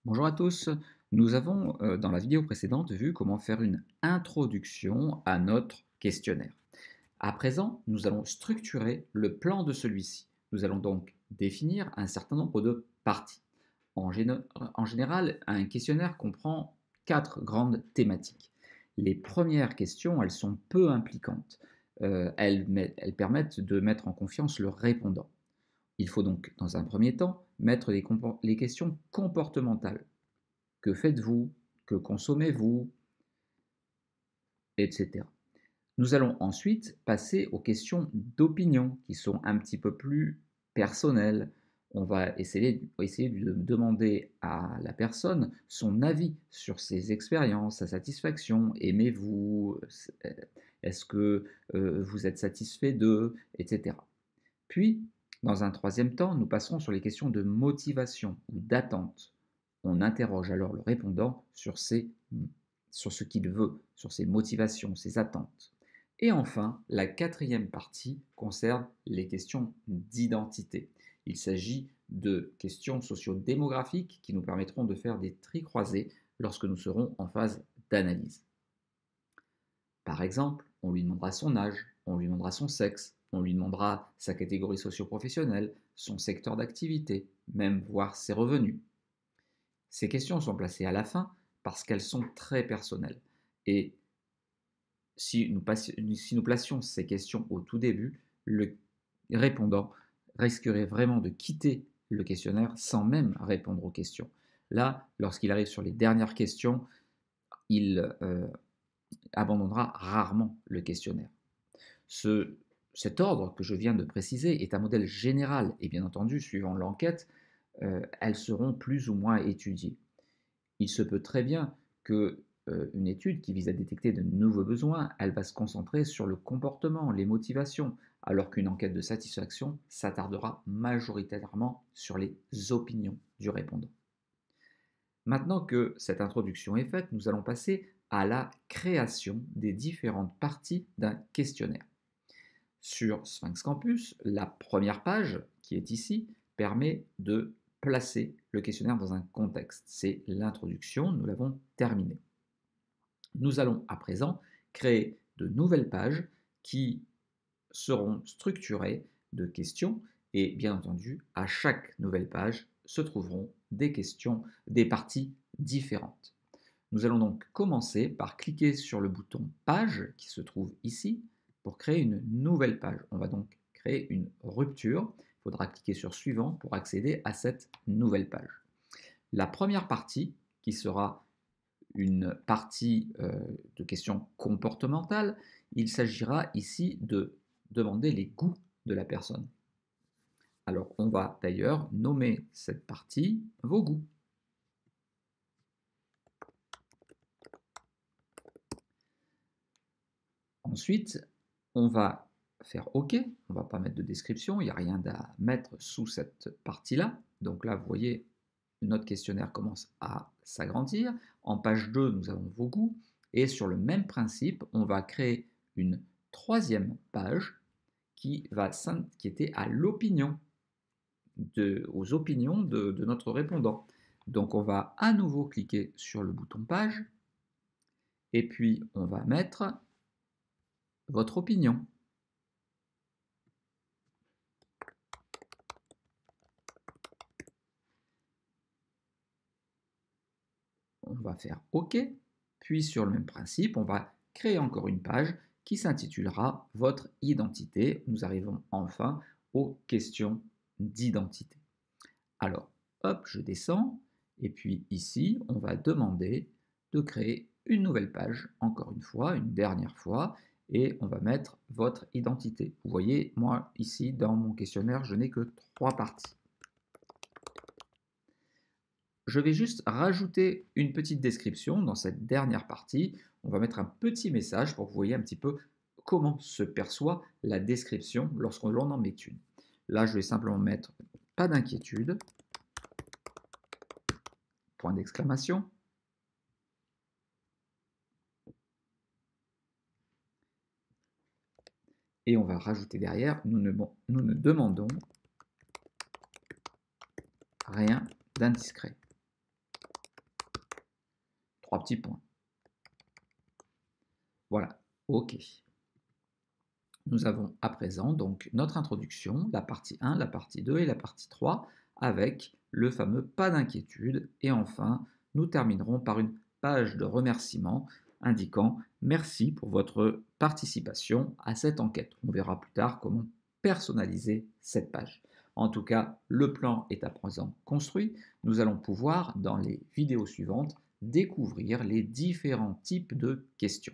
Bonjour à tous. Nous avons, dans la vidéo précédente, vu comment faire une introduction à notre questionnaire. À présent, nous allons structurer le plan de celui-ci. Nous allons donc définir un certain nombre de parties. En général, un questionnaire comprend 4 grandes thématiques. Les premières questions, elles sont peu impliquantes. Elles permettent de mettre en confiance le répondant. Il faut donc, dans un premier temps, mettre les questions comportementales. Que faites-vous? Que consommez-vous? Etc. Nous allons ensuite passer aux questions d'opinion qui sont un petit peu plus personnelles. On va essayer de demander à la personne son avis sur ses expériences, sa satisfaction. Aimez-vous? Est-ce que vous êtes satisfait de? Etc. Puis, dans un troisième temps, nous passerons sur les questions de motivation ou d'attente. On interroge alors le répondant sur ce qu'il veut, sur ses motivations, ses attentes. Et enfin, la quatrième partie concerne les questions d'identité. Il s'agit de questions sociodémographiques qui nous permettront de faire des tris croisés lorsque nous serons en phase d'analyse. Par exemple, on lui demandera son âge, on lui demandera son sexe, on lui demandera sa catégorie socio-professionnelle, son secteur d'activité, même voir ses revenus. Ces questions sont placées à la fin parce qu'elles sont très personnelles. Et si nous placions ces questions au tout début, le répondant risquerait vraiment de quitter le questionnaire sans même répondre aux questions. Là, lorsqu'il arrive sur les dernières questions, il abandonnera rarement le questionnaire. Cet ordre que je viens de préciser est un modèle général et bien entendu, suivant l'enquête, elles seront plus ou moins étudiées. Il se peut très bien que une étude qui vise à détecter de nouveaux besoins, elle va se concentrer sur le comportement, les motivations, alors qu'une enquête de satisfaction s'attardera majoritairement sur les opinions du répondant. Maintenant que cette introduction est faite, nous allons passer à la création des différentes parties d'un questionnaire. Sur Sphinx Campus, la première page, qui est ici, permet de placer le questionnaire dans un contexte. C'est l'introduction, nous l'avons terminé. Nous allons à présent créer de nouvelles pages qui seront structurées de questions et bien entendu, à chaque nouvelle page se trouveront des questions, des parties différentes. Nous allons donc commencer par cliquer sur le bouton Page qui se trouve ici pour créer une nouvelle page. On va donc créer une rupture. Il faudra cliquer sur Suivant pour accéder à cette nouvelle page. La première partie, qui sera une partie de questions comportementales, il s'agira ici de demander les goûts de la personne. Alors, on va d'ailleurs nommer cette partie Vos goûts. Ensuite, on va faire OK, on ne va pas mettre de description, il n'y a rien à mettre sous cette partie-là. Donc là, vous voyez, notre questionnaire commence à s'agrandir. En page 2, nous avons vos goûts. Et sur le même principe, on va créer une troisième page qui va s'inquiéter à l'opinion, aux opinions de notre répondant. Donc on va à nouveau cliquer sur le bouton page et puis on va mettre votre opinion. On va faire OK, puis sur le même principe, on va créer encore une page qui s'intitulera Votre identité. Nous arrivons enfin aux questions d'identité. Alors, hop, je descends, et puis ici, on va demander de créer une nouvelle page, encore une fois, une dernière fois, et on va mettre votre identité. Vous voyez, moi, ici, dans mon questionnaire, je n'ai que 3 parties. Je vais juste rajouter une petite description dans cette dernière partie. On va mettre un petit message pour que vous voyez un petit peu comment se perçoit la description lorsqu'on en met une. Là, je vais simplement mettre pas d'inquiétude, point d'exclamation. Et on va rajouter derrière, nous ne demandons rien d'indiscret. 3 petits points. Voilà, OK. Nous avons à présent donc notre introduction, la partie 1, la partie 2 et la partie 3 avec le fameux pas d'inquiétude. Et enfin, nous terminerons par une page de remerciement indiquant merci pour votre participation à cette enquête. On verra plus tard comment personnaliser cette page. En tout cas, le plan est à présent construit. Nous allons pouvoir, dans les vidéos suivantes, découvrir les différents types de questions.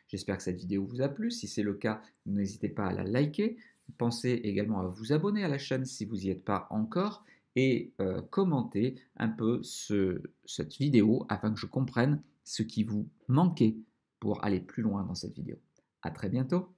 J'espère que cette vidéo vous a plu. Si c'est le cas, n'hésitez pas à la liker. Pensez également à vous abonner à la chaîne si vous n'y êtes pas encore et commenter un peu cette vidéo afin que je comprenne ce qui vous manquait pour aller plus loin dans cette vidéo. À très bientôt.